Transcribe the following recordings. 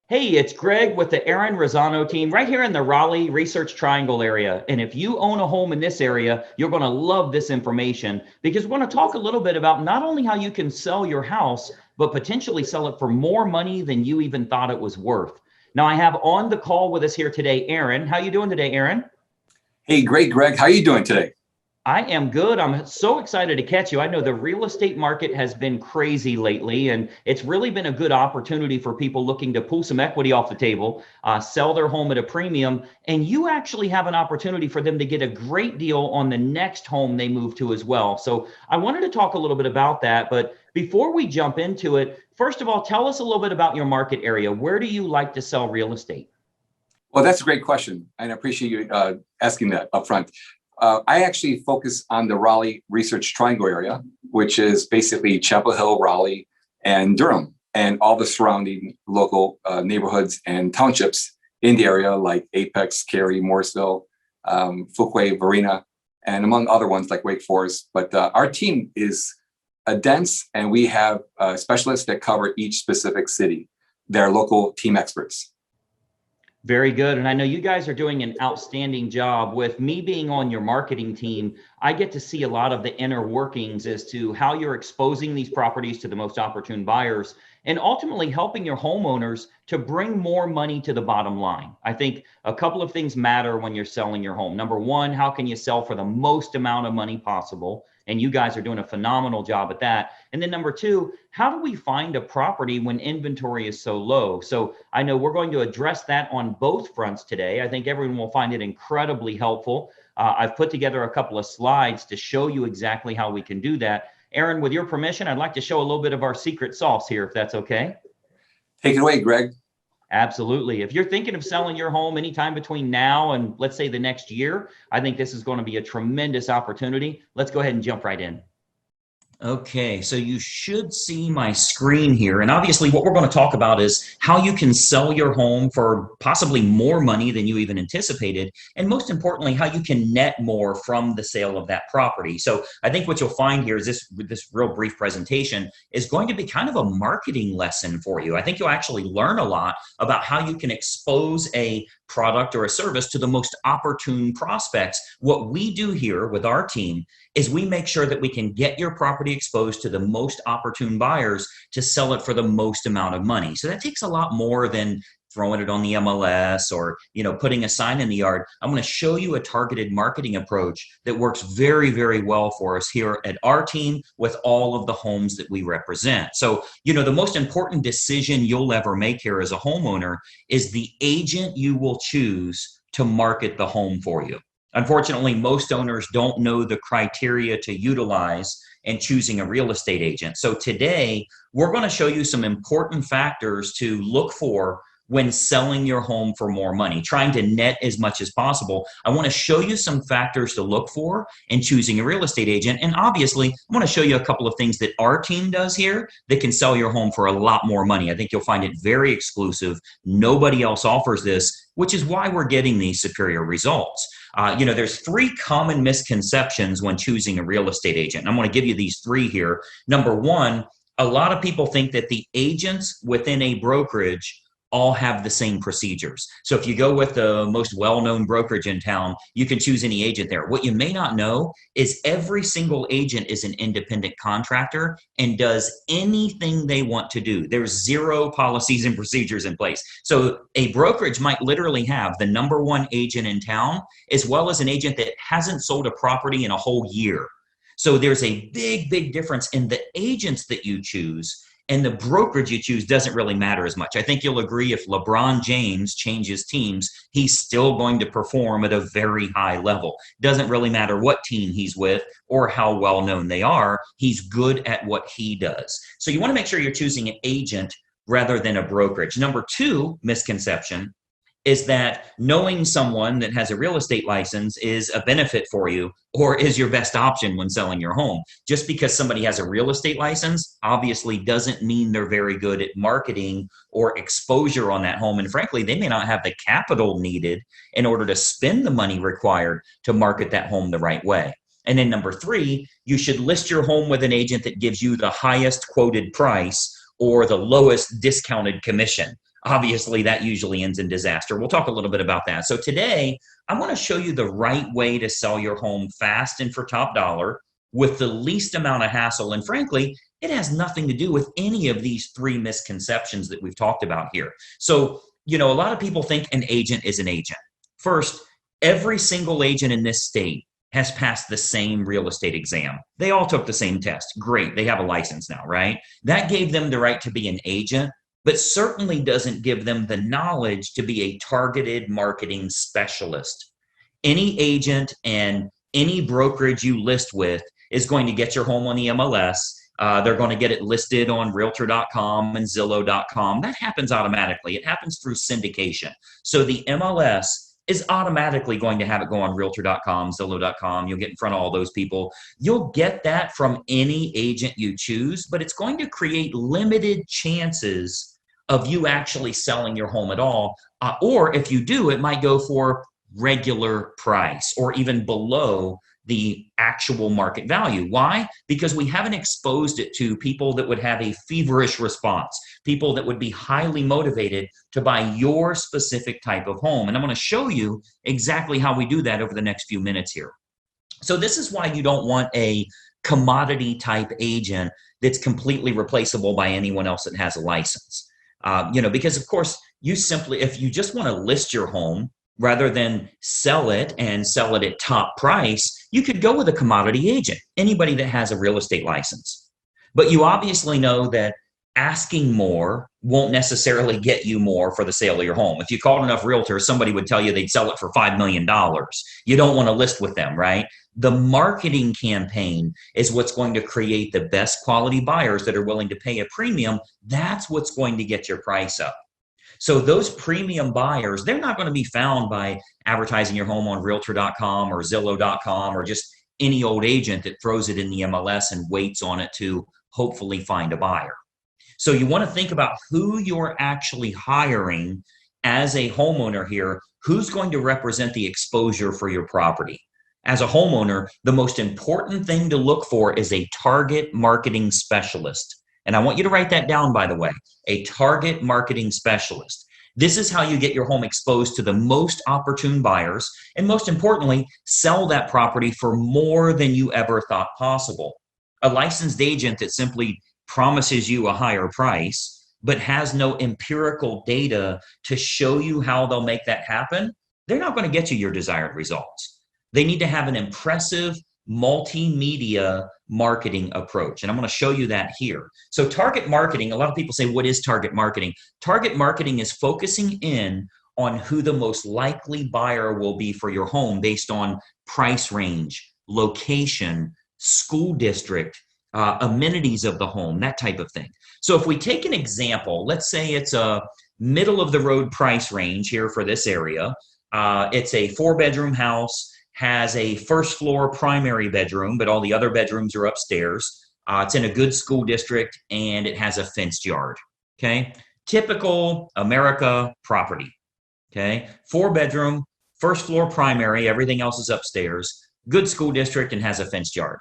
Hey, it's Greg with the Aaron Rosano team right here in the Raleigh Research Triangle area. And if you own a home in this area, you're going to love this information because we're going to talk a little bit about not only how you can sell your house, but potentially sell it for more money than you even thought it was worth. Now, I have on the call with us here today, Aaron. How you doing today, Aaron? Hey, great, Greg. How are you doing today? I am good. I'm so excited to catch you. I know the real estate market has been crazy lately, and it's really been a good opportunity for people looking to pull some equity off the table, sell their home at a premium, and you actually have an opportunity for them to get a great deal on the next home they move to as well. So I wanted to talk a little bit about that, but before we jump into it, first of all, tell us a little bit about your market area. Where do you like to sell real estate? Well, that's a great question, and I appreciate you asking that up front. I actually focus on the Raleigh Research Triangle area, which is basically Chapel Hill, Raleigh, and Durham, and all the surrounding local neighborhoods and townships in the area, like Apex, Cary, Morrisville, Fuquay, Varina, and among other ones like Wake Forest. But our team is dense, and we have specialists that cover each specific city. They're local team experts. Very good. And I know you guys are doing an outstanding job. With me being on your marketing team, I get to see a lot of the inner workings as to how you're exposing these properties to the most opportune buyers and ultimately helping your homeowners to bring more money to the bottom line. I think a couple of things matter when you're selling your home. Number one, how can you sell for the most amount of money possible? And you guys are doing a phenomenal job at that. And then number two, how do we find a property when inventory is so low? So I know we're going to address that on both fronts today. I think everyone will find it incredibly helpful. I've put together a couple of slides to show you exactly how we can do that. Aaron, with your permission, I'd like to show a little bit of our secret sauce here, if that's okay. Take it away, Greg. Absolutely. If you're thinking of selling your home anytime between now and let's say the next year, I think this is going to be a tremendous opportunity. Let's go ahead and jump right in. Okay, so you should see my screen here. And obviously, what we're going to talk about is how you can sell your home for possibly more money than you even anticipated. And most importantly, how you can net more from the sale of that property. So I think what you'll find here is this real brief presentation is going to be kind of a marketing lesson for you. I think you'll actually learn a lot about how you can expose a product or a service to the most opportune prospects. What we do here with our team is we make sure that we can get your property exposed to the most opportune buyers to sell it for the most amount of money. So that takes a lot more than throwing it on the MLS or putting a sign in the yard. I'm going to show you a targeted marketing approach that works very, very well for us here at our team with all of the homes that we represent. So, the most important decision you'll ever make here as a homeowner is the agent you will choose to market the home for you. Unfortunately, most owners don't know the criteria to utilize in choosing a real estate agent. So today, we're going to show you some important factors to look for when selling your home for more money, trying to net as much as possible. I want to show you some factors to look for in choosing a real estate agent. And obviously, I want to show you a couple of things that our team does here that can sell your home for a lot more money. I think you'll find it very exclusive. Nobody else offers this, which is why we're getting these superior results. There's three common misconceptions when choosing a real estate agent. And I'm going to give you these three here. Number one, a lot of people think that the agents within a brokerage all have the same procedures. So if you go with the most well-known brokerage in town, you can choose any agent there. What you may not know is every single agent is an independent contractor and does anything they want to do. There's zero policies and procedures in place. So a brokerage might literally have the number one agent in town, as well as an agent that hasn't sold a property in a whole year. So there's a big, big difference in the agents that you choose, and the brokerage you choose doesn't really matter as much. I think you'll agree if LeBron James changes teams, he's still going to perform at a very high level. Doesn't really matter what team he's with or how well known they are. He's good at what he does. So you want to make sure you're choosing an agent rather than a brokerage. Number two misconception is that knowing someone that has a real estate license is a benefit for you or is your best option when selling your home. Just because somebody has a real estate license obviously doesn't mean they're very good at marketing or exposure on that home. And frankly, they may not have the capital needed in order to spend the money required to market that home the right way. And then number three, you should list your home with an agent that gives you the highest quoted price or the lowest discounted commission. obviously that usually ends in disaster. We'll talk a little bit about that. So today, I want to show you the right way to sell your home fast and for top dollar with the least amount of hassle. And frankly, it has nothing to do with any of these three misconceptions that we've talked about here. So, a lot of people think an agent is an agent. First, every single agent in this state has passed the same real estate exam. They all took the same test. Great. They have a license now, right? That gave them the right to be an agent, but certainly doesn't give them the knowledge to be a targeted marketing specialist. Any agent and any brokerage you list with is going to get your home on the MLS. They're going to get it listed on Realtor.com and Zillow.com. That happens automatically. It happens through syndication. So the MLS is automatically going to have it go on Realtor.com, Zillow.com. You'll get in front of all those people. You'll get that from any agent you choose, but it's going to create limited chances of you actually selling your home at all. Or if you do, it might go for regular price or even below the actual market value. Why? Because we haven't exposed it to people that would have a feverish response, people that would be highly motivated to buy your specific type of home. And I'm going to show you exactly how we do that over the next few minutes here. So this is why you don't want a commodity type agent that's completely replaceable by anyone else that has a license. Because of course, if you just want to list your home, rather than sell it and sell it at top price, you could go with a commodity agent, anybody that has a real estate license. But you obviously know that asking more won't necessarily get you more for the sale of your home. If you called enough realtors, somebody would tell you they'd sell it for $5 million. You don't want to list with them, right? The marketing campaign is what's going to create the best quality buyers that are willing to pay a premium. That's what's going to get your price up. So those premium buyers, they're not going to be found by advertising your home on Realtor.com or Zillow.com or just any old agent that throws it in the MLS and waits on it to hopefully find a buyer. So you want to think about who you're actually hiring as a homeowner here, who's going to represent the exposure for your property. As a homeowner, the most important thing to look for is a target marketing specialist. And I want you to write that down, by the way, a target marketing specialist. This is how you get your home exposed to the most opportune buyers, and most importantly, sell that property for more than you ever thought possible. A licensed agent that simply promises you a higher price, but has no empirical data to show you how they'll make that happen, they're not going to get you your desired results. They need to have an impressive multimedia marketing approach. And I'm going to show you that here. So target marketing, a lot of people say, what is target marketing? Target marketing is focusing in on who the most likely buyer will be for your home based on price range, location, school district, amenities of the home, that type of thing. So if we take an example, let's say it's a middle of the road price range here for this area. It's a 4-bedroom house, has a first floor primary bedroom, but all the other bedrooms are upstairs. It's in a good school district and it has a fenced yard. Okay. Typical America property. Okay. 4-bedroom, first floor primary, everything else is upstairs, good school district and has a fenced yard.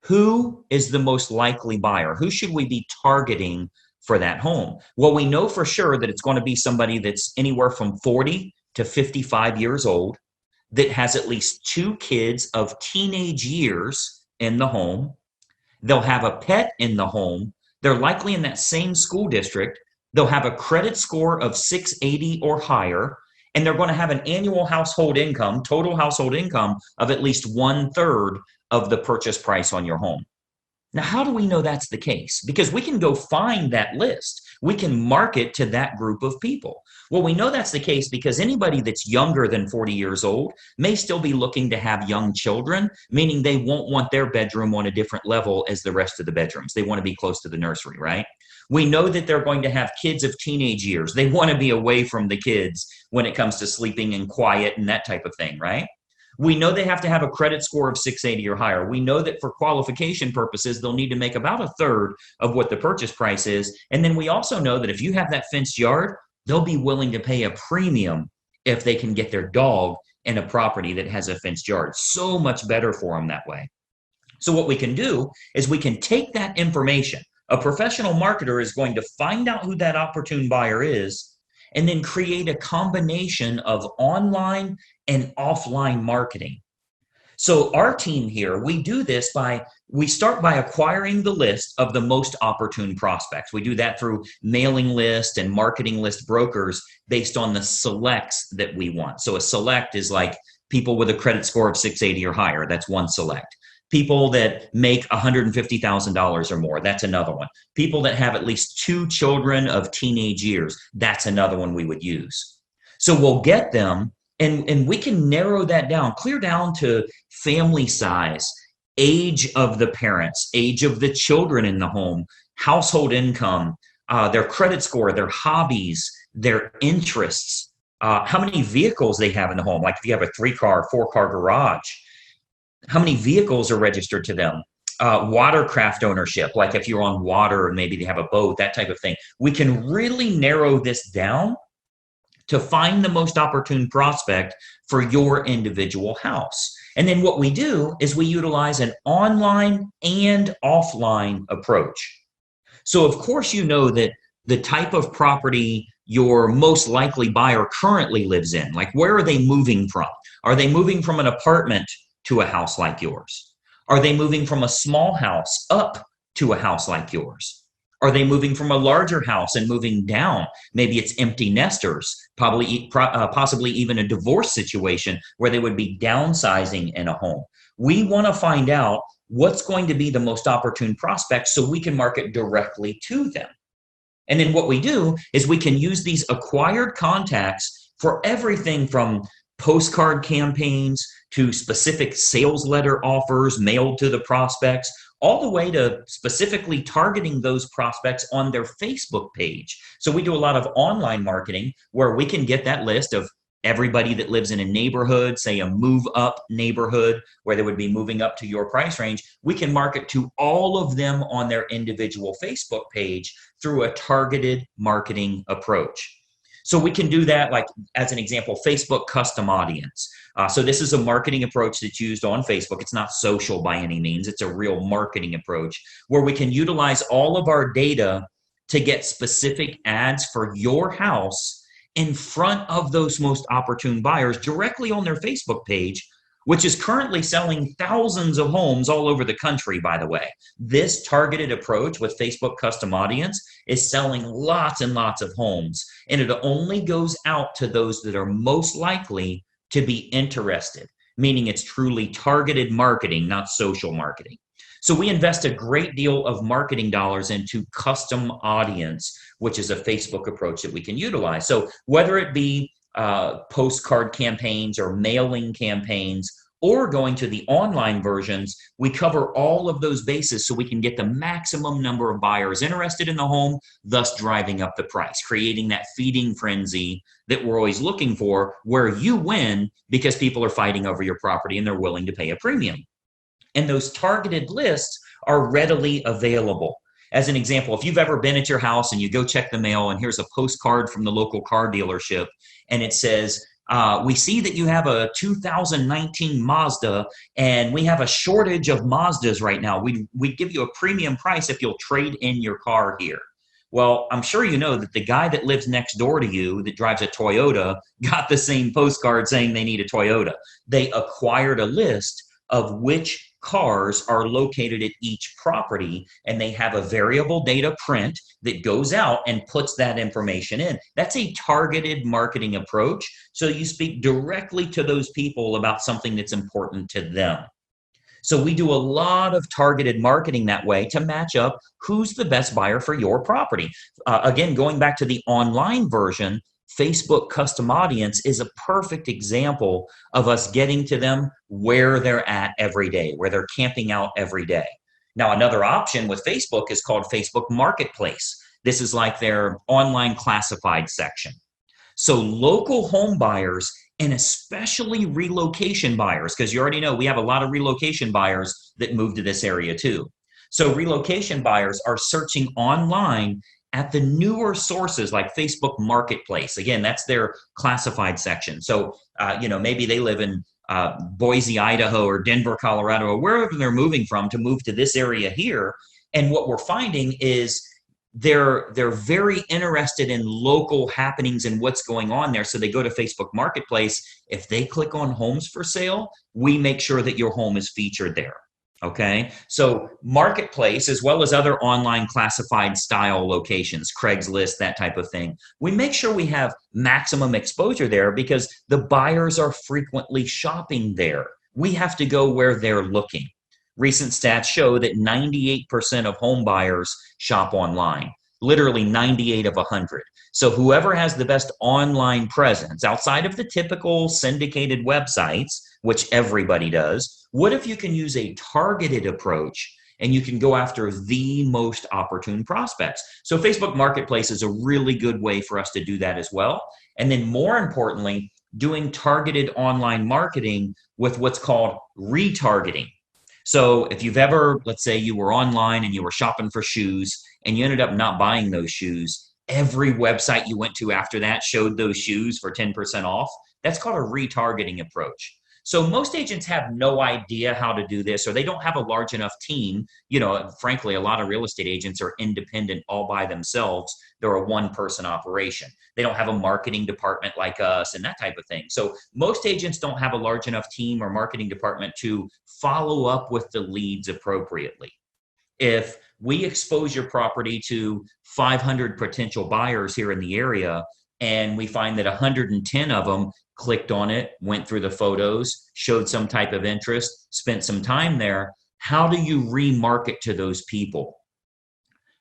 Who is the most likely buyer? Who should we be targeting for that home? Well, we know for sure that it's going to be somebody that's anywhere from 40 to 55 years old, that has at least 2 kids of teenage years in the home. They'll have a pet in the home. They're likely in that same school district. They'll have a credit score of 680 or higher, and they're going to have an annual household income, total household income of at least 1/3 of the purchase price on your home. Now, how do we know that's the case? Because we can go find that list. We can market to that group of people. Well, we know that's the case because anybody that's younger than 40 years old may still be looking to have young children, meaning they won't want their bedroom on a different level as the rest of the bedrooms. They want to be close to the nursery, right? We know that they're going to have kids of teenage years. They want to be away from the kids when it comes to sleeping and quiet and that type of thing, right? We know they have to have a credit score of 680 or higher. We know that for qualification purposes, they'll need to make about 1/3 of what the purchase price is. And then we also know that if you have that fenced yard, they'll be willing to pay a premium if they can get their dog in a property that has a fenced yard. So much better for them that way. So what we can do is we can take that information. A professional marketer is going to find out who that opportune buyer is, and then create a combination of online and offline marketing. So our team here, we do this we start by acquiring the list of the most opportune prospects. We do that through mailing list and marketing list brokers based on the selects that we want. So a select is like people with a credit score of 680 or higher. That's one select. People that make $150,000 or more, that's another one. People that have at least 2 children of teenage years, that's another one we would use. So we'll get them, and we can narrow that down, clear down to family size, age of the parents, age of the children in the home, household income, their credit score, their hobbies, their interests, how many vehicles they have in the home. Like if you have a 3-car, 4-car garage, how many vehicles are registered to them? Watercraft ownership, like if you're on water and maybe they have a boat, that type of thing. We can really narrow this down to find the most opportune prospect for your individual house. And then what we do is we utilize an online and offline approach. So of course, you know that the type of property your most likely buyer currently lives in, like where are they moving from? Are they moving from an apartment to a house like yours? Are they moving from a small house up to a house like yours? Are they moving from a larger house and moving down? Maybe it's empty nesters, possibly even a divorce situation where they would be downsizing in a home. We want to find out what's going to be the most opportune prospect so we can market directly to them. And then what we do is we can use these acquired contacts for everything from postcard campaigns to specific sales letter offers mailed to the prospects, all the way to specifically targeting those prospects on their Facebook page. So we do a lot of online marketing where we can get that list of everybody that lives in a neighborhood, say a move up neighborhood where they would be moving up to your price range. We can market to all of them on their individual Facebook page through a targeted marketing approach. So we can do that, like as an example, Facebook custom audience. So this is a marketing approach that's used on Facebook. It's not social by any means. It's a real marketing approach where we can utilize all of our data to get specific ads for your house in front of those most opportune buyers directly on their Facebook page, which is currently selling thousands of homes all over the country, by the way. This targeted approach with Facebook custom audience is selling lots and lots of homes, and it only goes out to those that are most likely to be interested, meaning it's truly targeted marketing, not social marketing. So we invest a great deal of marketing dollars into custom audience, which is a Facebook approach that we can utilize. So whether it be postcard campaigns or mailing campaigns or going to the online versions, we cover all of those bases so we can get the maximum number of buyers interested in the home, thus driving up the price, creating that feeding frenzy that we're always looking for, where you win because people are fighting over your property and they're willing to pay a premium. And those targeted lists are readily available. As an example, if you've ever been at your house and you go check the mail and here's a postcard from the local car dealership and it says, we see that you have a 2019 Mazda and we have a shortage of Mazdas right now. We'd give you a premium price if you'll trade in your car here. Well, I'm sure you know that the guy that lives next door to you that drives a Toyota got the same postcard saying they need a Toyota. They acquired a list of which cars are located at each property, and they have a variable data print that goes out and puts that information in. That's a targeted marketing approach. So you speak directly to those people about something that's important to them. So we do a lot of targeted marketing that way to match up who's the best buyer for your property. Again, going back to the online version, Facebook custom audience is a perfect example of us getting to them where they're at every day, where they're camping out every day. Now, another option with Facebook is called Facebook Marketplace. This is like their online classified section. So local home buyers and especially relocation buyers, because you already know we have a lot of relocation buyers that move to this area too. So relocation buyers are searching online at the newer sources like Facebook Marketplace. Again, that's their classified section. So, maybe they live in Boise, Idaho, or Denver, Colorado, or wherever they're moving from to move to this area here. And what we're finding is they're very interested in local happenings and what's going on there. So they go to Facebook Marketplace. If they click on homes for sale, we make sure that your home is featured there. Okay, so Marketplace, as well as other online classified style locations, Craigslist, that type of thing, we make sure we have maximum exposure there because the buyers are frequently shopping there. We have to go where they're looking. Recent stats show that 98% of home buyers shop online, literally 98 of 100. So whoever has the best online presence outside of the typical syndicated websites, which everybody does, what if you can use a targeted approach and you can go after the most opportune prospects? So Facebook Marketplace is a really good way for us to do that as well. And then more importantly, doing targeted online marketing with what's called retargeting. So if you've ever, let's say you were online and you were shopping for shoes and you ended up not buying those shoes, every website you went to after that showed those shoes for 10% off. That's called a retargeting approach. So most agents have no idea how to do this, or they don't have a large enough team. You know, frankly, a lot of real estate agents are independent all by themselves. They're a one-person operation. They don't have a marketing department like us and that type of thing. So most agents don't have a large enough team or marketing department to follow up with the leads appropriately. If we expose your property to 500 potential buyers here in the area, and we find that 110 of them clicked on it, went through the photos, showed some type of interest, spent some time there, how do you remarket to those people?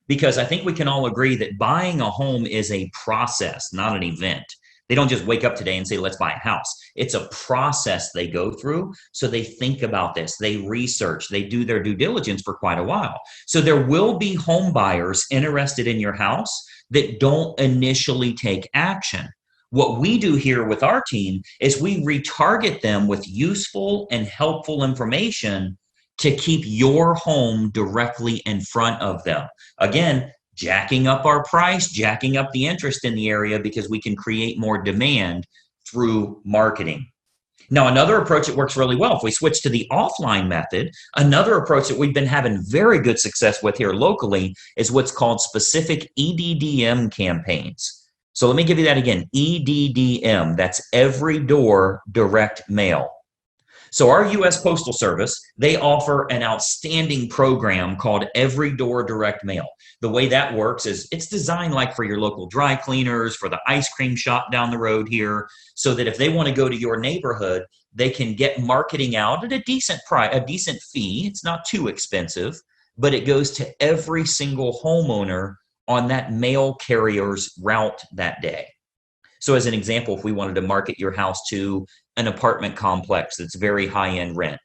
Because I think we can all agree that buying a home is a process, not an event. They don't just wake up today and say, let's buy a house. It's a process they go through. So they think about this, they research, they do their due diligence for quite a while. So there will be home buyers interested in your house that don't initially take action. What we do here with our team is we retarget them with useful and helpful information to keep your home directly in front of them. Again, jacking up our price, jacking up the interest in the area because we can create more demand through marketing. Now, another approach that works really well, if we switch to the offline method, another approach that we've been having very good success with here locally is what's called specific EDDM campaigns. So let me give you that again, EDDM, that's every door direct mail. So our U.S. Postal Service, they offer an outstanding program called Every Door Direct Mail. The way that works is it's designed like for your local dry cleaners, for the ice cream shop down the road here, so that if they want to go to your neighborhood, they can get marketing out at a decent price, a decent fee. It's not too expensive, but it goes to every single homeowner on that mail carrier's route that day. So as an example, if we wanted to market your house to an apartment complex that's very high-end rent,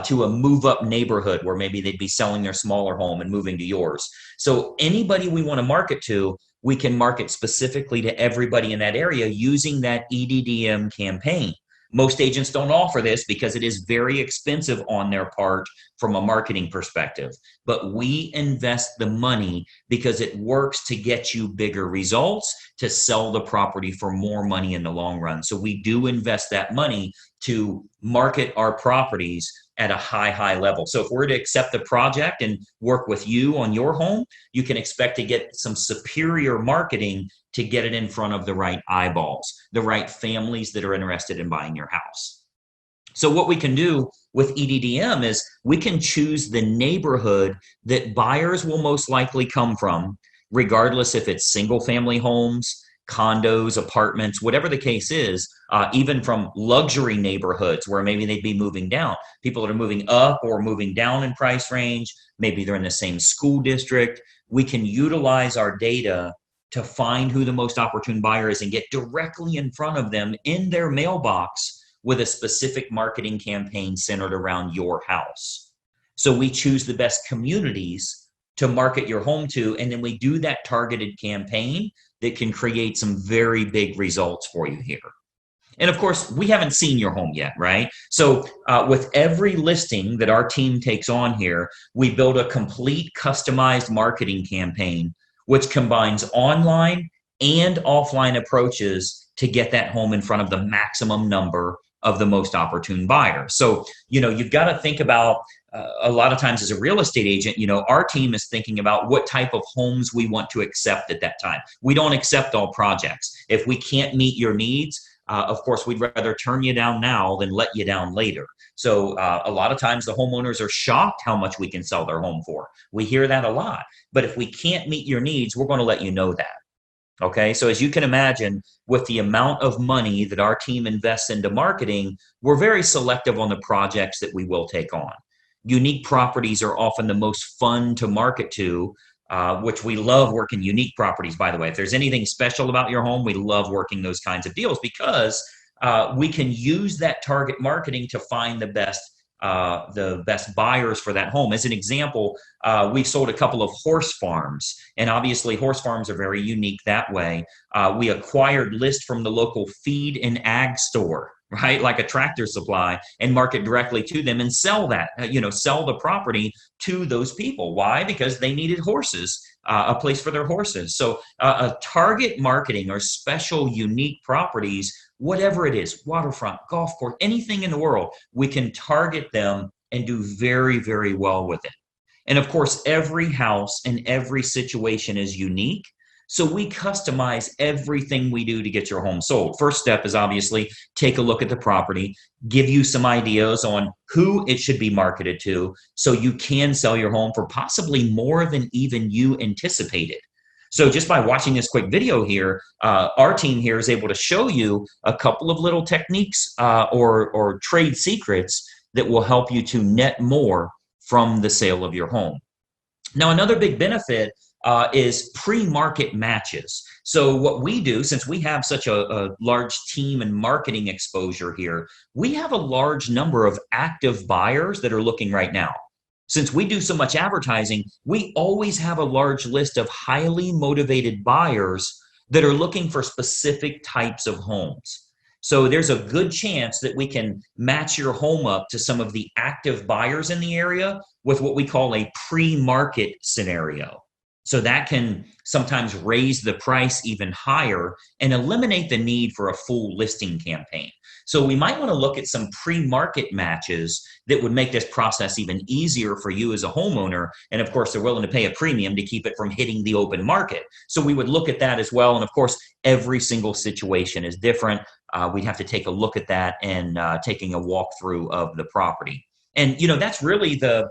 to a move-up neighborhood where maybe they'd be selling their smaller home and moving to yours. So anybody we want to market to, we can market specifically to everybody in that area using that EDDM campaign. Most agents don't offer this because it is very expensive on their part from a marketing perspective. But we invest the money because it works to get you bigger results, to sell the property for more money in the long run. So we do invest that money to market our properties at a high level. So if we're to accept the project and work with you on your home, you can expect to get some superior marketing to get it in front of the right eyeballs, the right families that are interested in buying your house. So what we can do with EDDM is we can choose the neighborhood that buyers will most likely come from, regardless if it's single family homes, condos, apartments, whatever the case is, even from luxury neighborhoods where maybe they'd be moving down. People that are moving up or moving down in price range, maybe they're in the same school district. We can utilize our data to find who the most opportune buyer is and get directly in front of them in their mailbox with a specific marketing campaign centered around your house. So we choose the best communities to market your home to, and then we do that targeted campaign that can create some very big results for you here. And of course, we haven't seen your home yet, right? So with every listing that our team takes on here, we build a complete customized marketing campaign which combines online and offline approaches to get that home in front of the maximum number of the most opportune buyers. So, you know, you've got to think about a lot of times as a real estate agent, our team is thinking about what type of homes we want to accept at that time. We don't accept all projects. If we can't meet your needs, of course, we'd rather turn you down now than let you down later. So a lot of times the homeowners are shocked how much we can sell their home for. We hear that a lot. But if we can't meet your needs, we're going to let you know that. Okay, so as you can imagine, with the amount of money that our team invests into marketing, we're very selective on the projects that we will take on. Unique properties are often the most fun to market to, which we love working unique properties, by the way. If there's anything special about your home, we love working those kinds of deals because we can use that target marketing to find the best buyers for that home. As an example, we've sold a couple of horse farms, and obviously horse farms are very unique that way. We acquired lists from the local feed and ag store, right? Like a Tractor Supply, and market directly to them and sell that, sell the property to those people. Why? Because they needed horses, a place for their horses. So a target marketing or special unique properties, whatever it is, waterfront, golf course, anything in the world, we can target them and do very, very well with it. And of course, every house and every situation is unique. So we customize everything we do to get your home sold. First step is obviously take a look at the property, give you some ideas on who it should be marketed to so you can sell your home for possibly more than even you anticipated. So just by watching this quick video here, our team here is able to show you a couple of little techniques or trade secrets that will help you to net more from the sale of your home. Now, another big benefit is pre-market matches. So what we do, since we have such a large team and marketing exposure here, we have a large number of active buyers that are looking right now. Since we do so much advertising, we always have a large list of highly motivated buyers that are looking for specific types of homes. So there's a good chance that we can match your home up to some of the active buyers in the area with what we call a pre-market scenario. So that can sometimes raise the price even higher and eliminate the need for a full listing campaign. So we might want to look at some pre-market matches that would make this process even easier for you as a homeowner. And of course, they're willing to pay a premium to keep it from hitting the open market. So we would look at that as well. And of course, every single situation is different. We'd have to take a look at that and taking a walkthrough of the property. And, that's really the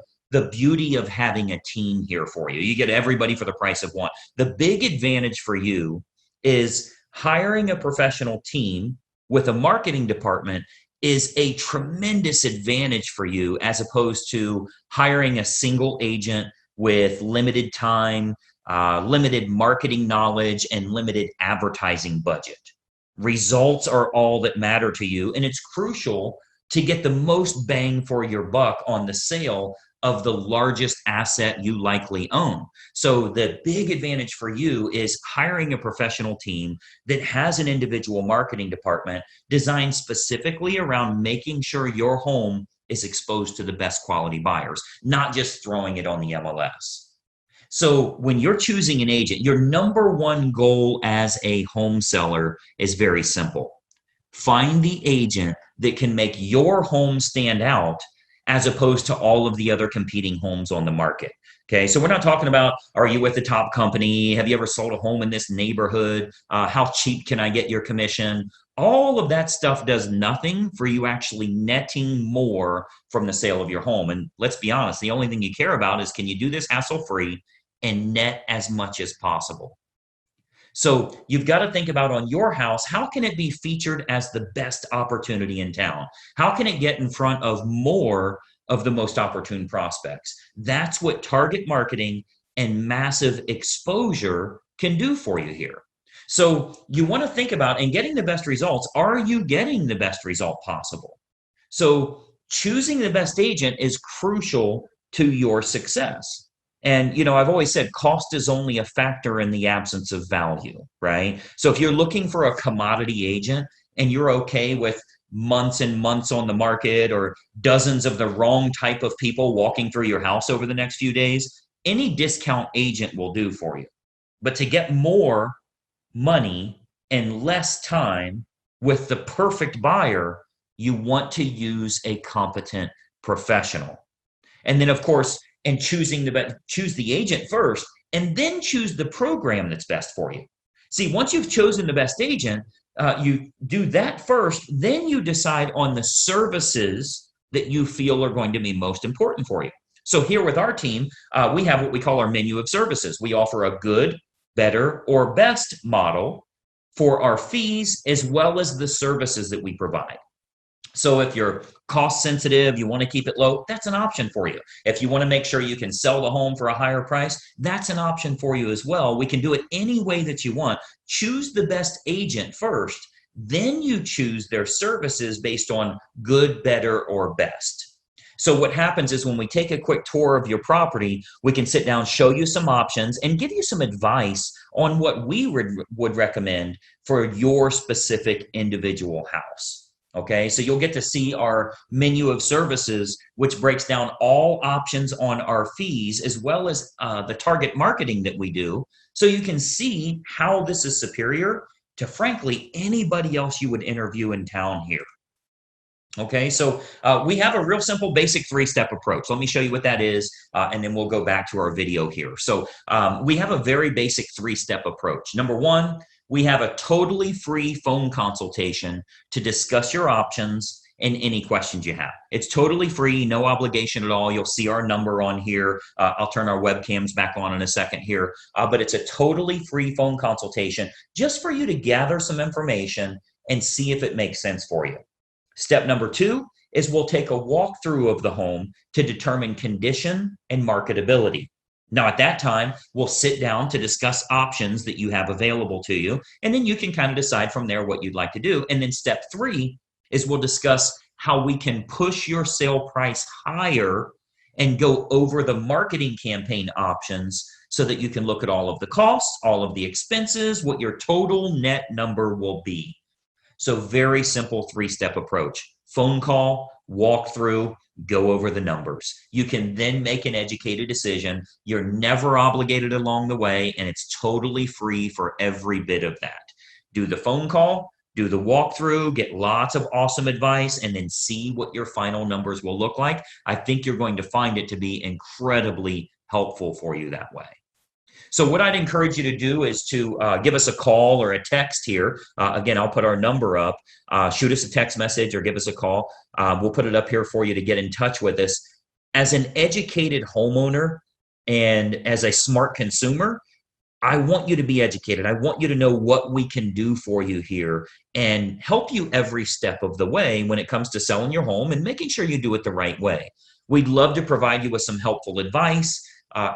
beauty of having a team here for you. You get everybody for the price of one. The big advantage for you is hiring a professional team with a marketing department is a tremendous advantage for you as opposed to hiring a single agent with limited time, limited marketing knowledge, and limited advertising budget. Results are all that matter to you, and it's crucial to get the most bang for your buck on the sale of the largest asset you likely own. So the big advantage for you is hiring a professional team that has an individual marketing department designed specifically around making sure your home is exposed to the best quality buyers, not just throwing it on the MLS. So when you're choosing an agent, your number one goal as a home seller is very simple. Find the agent that can make your home stand out as opposed to all of the other competing homes on the market. Okay, so we're not talking about, are you with the top company? Have you ever sold a home in this neighborhood? How cheap can I get your commission? All of that stuff does nothing for you actually netting more from the sale of your home. And let's be honest, the only thing you care about is, can you do this hassle-free and net as much as possible? So you've got to think about, on your house, how can it be featured as the best opportunity in town? How can it get in front of more of the most opportune prospects? That's what target marketing and massive exposure can do for you here. So you want to think about, in getting the best results, are you getting the best result possible? So choosing the best agent is crucial to your success. And, I've always said cost is only a factor in the absence of value, right? So if you're looking for a commodity agent and you're okay with months and months on the market or dozens of the wrong type of people walking through your house over the next few days, any discount agent will do for you. But to get more money and less time with the perfect buyer, you want to use a competent professional. And then, of course, and choose the agent first, and then choose the program that's best for you. See, once you've chosen the best agent, you do that first, then you decide on the services that you feel are going to be most important for you. So here with our team, we have what we call our menu of services. We offer a good, better, or best model for our fees as well as the services that we provide. So if you're cost sensitive, you want to keep it low, that's an option for you. If you want to make sure you can sell the home for a higher price, that's an option for you as well. We can do it any way that you want. Choose the best agent first, then you choose their services based on good, better, or best. So what happens is when we take a quick tour of your property, we can sit down, show you some options, and give you some advice on what we would recommend for your specific individual house. Okay, so you'll get to see our menu of services, which breaks down all options on our fees, as well as the target marketing that we do. So you can see how this is superior to, frankly, anybody else you would interview in town here. Okay, so we have a real simple basic three-step approach. Let me show you what that is, and then we'll go back to our video here. So we have a very basic three-step approach. Number one, we have a totally free phone consultation to discuss your options and any questions you have. It's totally free, no obligation at all. You'll see our number on here. I'll turn our webcams back on in a second here, but it's a totally free phone consultation just for you to gather some information and see if it makes sense for you. Step number two is we'll take a walkthrough of the home to determine condition and marketability. Now, at that time, we'll sit down to discuss options that you have available to you, and then you can kind of decide from there what you'd like to do. And then step three is we'll discuss how we can push your sale price higher and go over the marketing campaign options so that you can look at all of the costs, all of the expenses, what your total net number will be. So very simple three-step approach. Phone call, walk through, go over the numbers. You can then make an educated decision. You're never obligated along the way, and it's totally free for every bit of that. Do the phone call, do the walkthrough, get lots of awesome advice, and then see what your final numbers will look like. I think you're going to find it to be incredibly helpful for you that way. So what I'd encourage you to do is to give us a call or a text here. Again, I'll put our number up. Shoot us a text message or give us a call. We'll put it up here for you to get in touch with us. As an educated homeowner and as a smart consumer, I want you to be educated. I want you to know what we can do for you here and help you every step of the way when it comes to selling your home and making sure you do it the right way. We'd love to provide you with some helpful advice,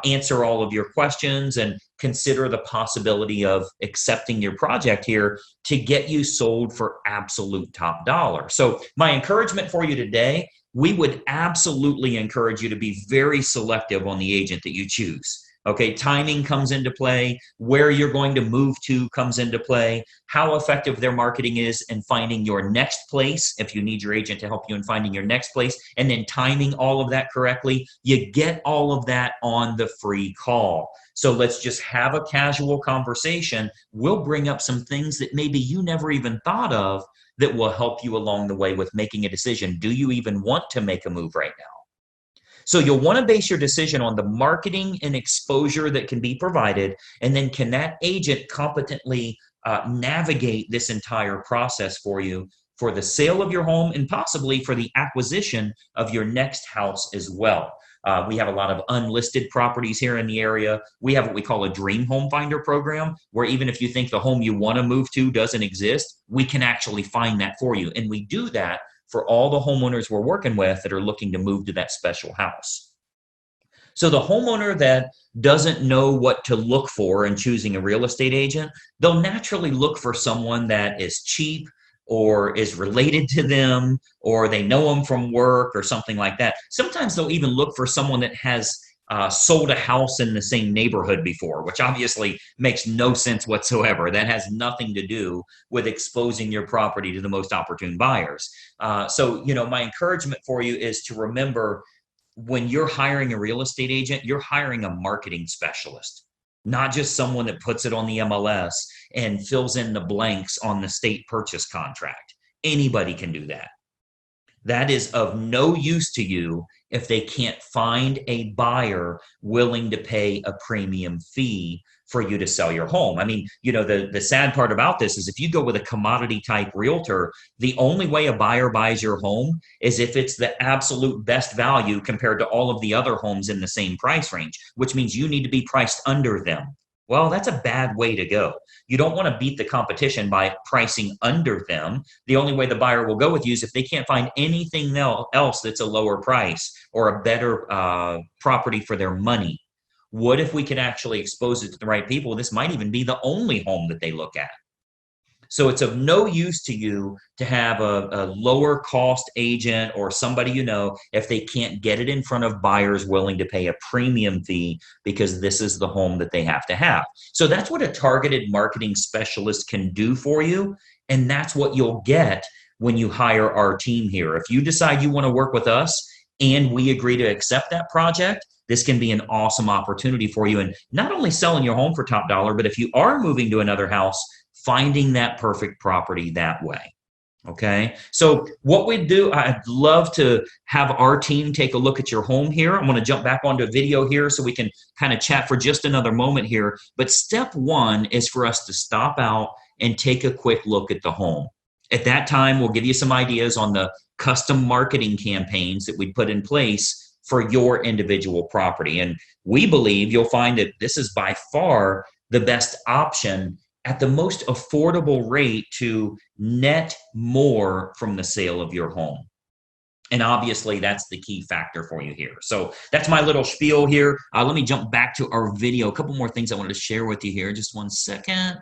answer all of your questions, and consider the possibility of accepting your project here to get you sold for absolute top dollar. So my encouragement for you today, we would absolutely encourage you to be very selective on the agent that you choose. Okay, timing comes into play, where you're going to move to comes into play, how effective their marketing is in finding your next place, if you need your agent to help you in finding your next place, and then timing all of that correctly. You get all of that on the free call. So let's just have a casual conversation. We'll bring up some things that maybe you never even thought of that will help you along the way with making a decision. Do you even want to make a move right now? So you'll want to base your decision on the marketing and exposure that can be provided, and then can that agent competently navigate this entire process for you for the sale of your home and possibly for the acquisition of your next house as well. We have a lot of unlisted properties here in the area. We have what we call a dream home finder program, where even if you think the home you want to move to doesn't exist, we can actually find that for you. And we do that for all the homeowners we're working with that are looking to move to that special house. So the homeowner that doesn't know what to look for in choosing a real estate agent, they'll naturally look for someone that is cheap or is related to them, or they know them from work or something like that. Sometimes they'll even look for someone that has sold a house in the same neighborhood before, which obviously makes no sense whatsoever. That has nothing to do with exposing your property to the most opportune buyers. So, my encouragement for you is to remember, when you're hiring a real estate agent, you're hiring a marketing specialist, not just someone that puts it on the MLS and fills in the blanks on the state purchase contract. Anybody can do that. That is of no use to you if they can't find a buyer willing to pay a premium fee for you to sell your home. I mean, the sad part about this is if you go with a commodity type realtor, the only way a buyer buys your home is if it's the absolute best value compared to all of the other homes in the same price range, which means you need to be priced under them. Well, that's a bad way to go. You don't want to beat the competition by pricing under them. The only way the buyer will go with you is if they can't find anything else that's a lower price or a better property for their money. What if we could actually expose it to the right people? This might even be the only home that they look at. So it's of no use to you to have a lower cost agent or somebody if they can't get it in front of buyers willing to pay a premium fee because this is the home that they have to have. So that's what a targeted marketing specialist can do for you. And that's what you'll get when you hire our team here. If you decide you want to work with us and we agree to accept that project, this can be an awesome opportunity for you. And not only selling your home for top dollar, but if you are moving to another house, finding that perfect property that way. Okay. So what we do, I'd love to have our team take a look at your home here. I'm going to jump back onto a video here so we can kind of chat for just another moment here. But step one is for us to stop out and take a quick look at the home. At that time, we'll give you some ideas on the custom marketing campaigns that we put in place for your individual property. And we believe you'll find that this is by far the best option at the most affordable rate to net more from the sale of your home. And obviously, that's the key factor for you here. So that's my little spiel here. Let me jump back to our video. A couple more things I wanted to share with you here. Just one second.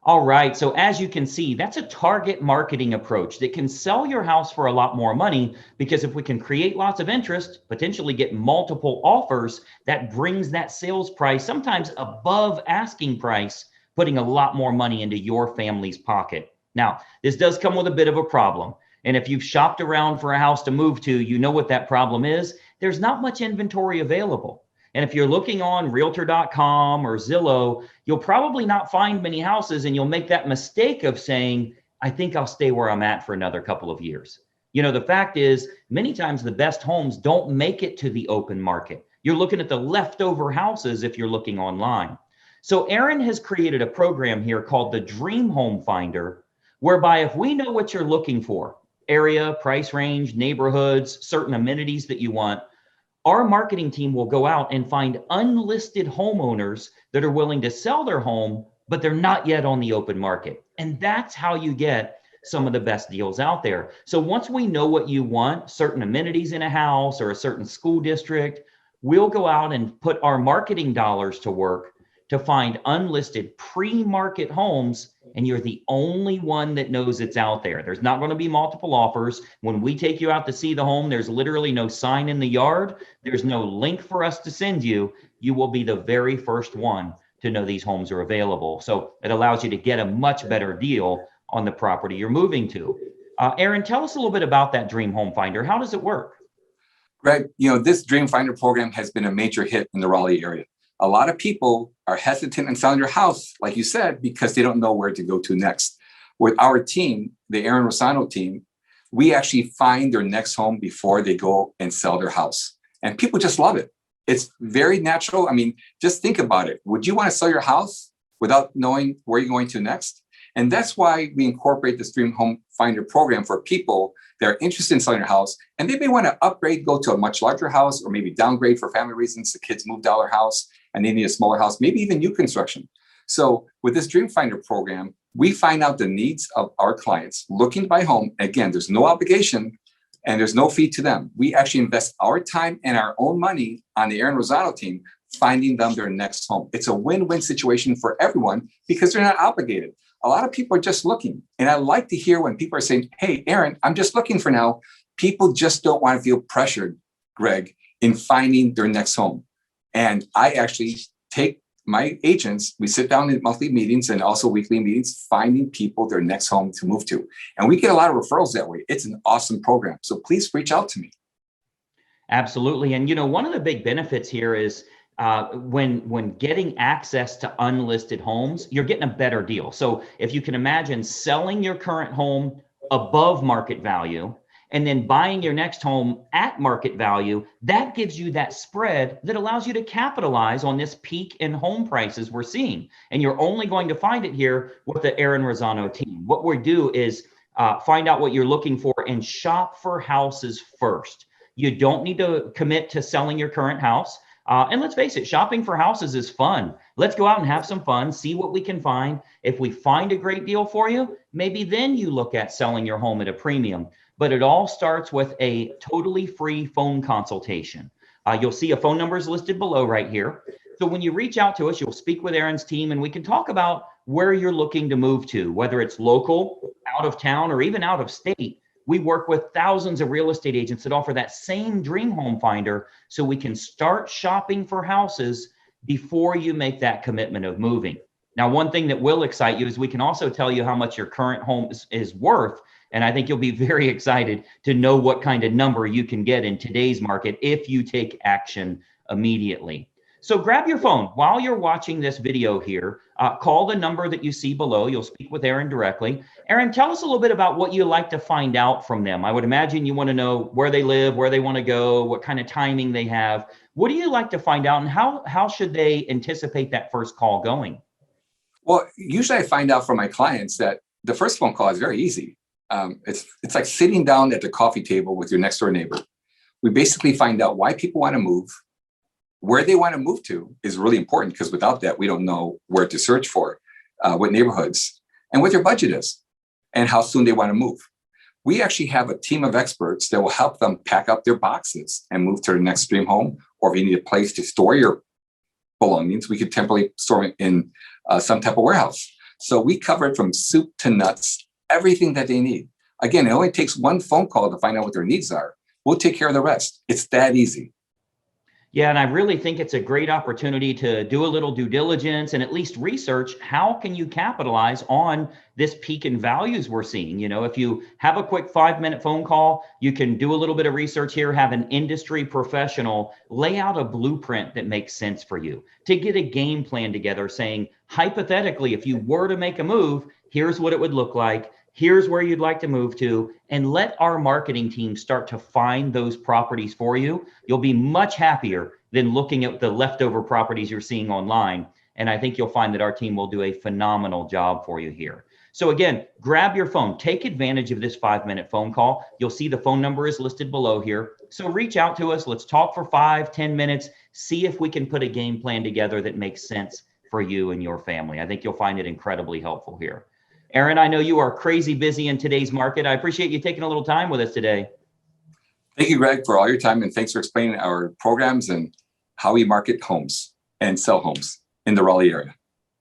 All right, so as you can see, that's a target marketing approach that can sell your house for a lot more money, because if we can create lots of interest, potentially get multiple offers, that brings that sales price sometimes above asking price, putting a lot more money into your family's pocket. Now, this does come with a bit of a problem. And if you've shopped around for a house to move to, you know what that problem is. There's not much inventory available. And if you're looking on Realtor.com or Zillow, you'll probably not find many houses, and you'll make that mistake of saying, I think I'll stay where I'm at for another couple of years. The fact is, many times the best homes don't make it to the open market. You're looking at the leftover houses if you're looking online. So Aaron has created a program here called the Dream Home Finder, whereby if we know what you're looking for, area, price range, neighborhoods, certain amenities that you want, our marketing team will go out and find unlisted homeowners that are willing to sell their home, but they're not yet on the open market. And that's how you get some of the best deals out there. So once we know what you want, certain amenities in a house or a certain school district, we'll go out and put our marketing dollars to work to find unlisted pre-market homes, and you're the only one that knows it's out there. There's not going to be multiple offers. When we take you out to see the home, there's literally no sign in the yard. There's no link for us to send you. You will be the very first one to know these homes are available. So it allows you to get a much better deal on the property you're moving to. Aaron, tell us a little bit about that Dream Home Finder. How does it work? Greg, this Dream Finder program has been a major hit in the Raleigh area. A lot of people are hesitant in selling their house, like you said, because they don't know where to go to next. With our team, the Aaron Rosano team, we actually find their next home before they go and sell their house. And people just love it. It's very natural. I mean, just think about it. Would you want to sell your house without knowing where you're going to next? And that's why we incorporate the Dream Home Finder program for people that are interested in selling their house. And they may want to upgrade, go to a much larger house, or maybe downgrade for family reasons. The kids moved out of their house and they need a smaller house, maybe even new construction. So with this Dream Finder program, we find out the needs of our clients looking to buy home. Again, there's no obligation and there's no fee to them. We actually invest our time and our own money on the Aaron Rosano team, finding them their next home. It's a win-win situation for everyone because they're not obligated. A lot of people are just looking. And I like to hear when people are saying, hey, Aaron, I'm just looking for now. People just don't want to feel pressured, Greg, in finding their next home. And I actually take my agents, we sit down in monthly meetings and also weekly meetings, finding people their next home to move to. And we get a lot of referrals that way. It's an awesome program. So please reach out to me. Absolutely. And, one of the big benefits here is when getting access to unlisted homes, you're getting a better deal. So if you can imagine selling your current home above market value and then buying your next home at market value, that gives you that spread that allows you to capitalize on this peak in home prices we're seeing. And you're only going to find it here with the Aaron Rosano team. What we do is find out what you're looking for and shop for houses first. You don't need to commit to selling your current house. And let's face it, shopping for houses is fun. Let's go out and have some fun, see what we can find. If we find a great deal for you, maybe then you look at selling your home at a premium. But it all starts with a totally free phone consultation. You'll see a phone number is listed below right here. So when you reach out to us, you'll speak with Aaron's team and we can talk about where you're looking to move to, whether it's local, out of town, or even out of state. We work with thousands of real estate agents that offer that same dream home finder so we can start shopping for houses before you make that commitment of moving. Now, one thing that will excite you is we can also tell you how much your current home is worth. And I think you'll be very excited to know what kind of number you can get in today's market if you take action immediately. So grab your phone while you're watching this video here, call the number that you see below. You'll speak with Aaron directly. Aaron, tell us a little bit about what you like to find out from them. I would imagine you want to know where they live, where they want to go, what kind of timing they have. What do you like to find out, and how should they anticipate that first call going? Well, usually I find out from my clients that the first phone call is very easy. It's like sitting down at the coffee table with your next door neighbor. We basically find out why people want to move. Where they want to move to is really important because without that, we don't know where to search for, what neighborhoods, and what their budget is, and how soon they want to move. We actually have a team of experts that will help them pack up their boxes and move to their next dream home. Or if you need a place to store your belongings, we could temporarily store it in some type of warehouse. So we cover it from soup to nuts, everything that they need. Again, it only takes one phone call to find out what their needs are. We'll take care of the rest. It's that easy. Yeah, and I really think it's a great opportunity to do a little due diligence and at least research how can you capitalize on this peak in values we're seeing. You know, if you have a quick 5-minute phone call, you can do a little bit of research here, have an industry professional lay out a blueprint that makes sense for you to get a game plan together saying, hypothetically, if you were to make a move, here's what it would look like. Here's where you'd like to move to, and let our marketing team start to find those properties for you. You'll be much happier than looking at the leftover properties you're seeing online. And I think you'll find that our team will do a phenomenal job for you here. So again, grab your phone, take advantage of this 5-minute phone call. You'll see the phone number is listed below here. So reach out to us. Let's talk for 5-10 minutes. See if we can put a game plan together that makes sense for you and your family. I think you'll find it incredibly helpful here. Aaron, I know you are crazy busy in today's market. I appreciate you taking a little time with us today. Thank you, Greg, for all your time, and thanks for explaining our programs and how we market homes and sell homes in the Raleigh area.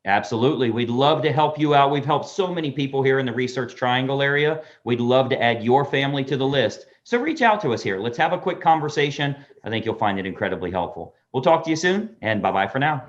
Absolutely. We'd love to help you out. We've helped so many people here in the Research Triangle area. We'd love to add your family to the list. So reach out to us here. Let's have a quick conversation. I think you'll find it incredibly helpful. We'll talk to you soon, and bye-bye for now.